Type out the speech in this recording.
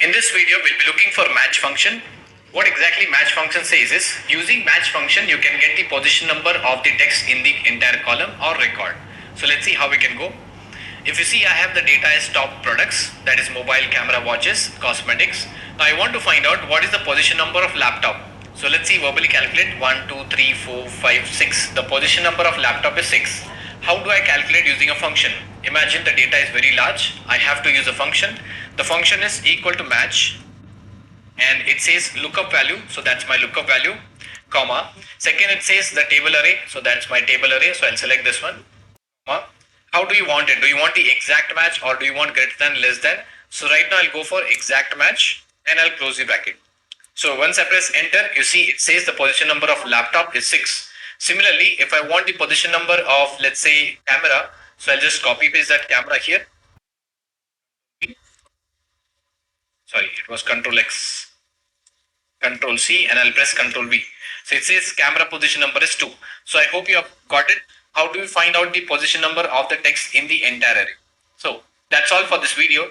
In this video, we'll be looking for match function. What exactly match function says is, using match function, you can get the position number of the text in the entire column or record. So let's see how we can go. If you see, I have the data as top products, that is mobile, camera, watches, cosmetics. Now I want to find out what is the position number of laptop. So let's see, verbally calculate 1, 2, 3, 4, 5, 6. The position number of laptop is 6. How do I calculate using a function? Imagine the data is very large. I have to use a function. The function is equal to match and it says lookup value. So that's my lookup value, comma. Second, it says the table array. So that's my table array. So I'll select this one, comma. How do you want it? Do you want the exact match or do you want greater than, less than? So right now I'll go for exact match and I'll close the bracket. So once I press enter, you see it says the position number of laptop is 6. Similarly, if I want the position number of, let's say, camera, so I'll just copy paste that camera here. Sorry, it was Control X, Control C, and I'll press Control V. So it says camera position number is 2. So I hope you have got it. How do we find out the position number of the text in the entire array? So that's all for this video.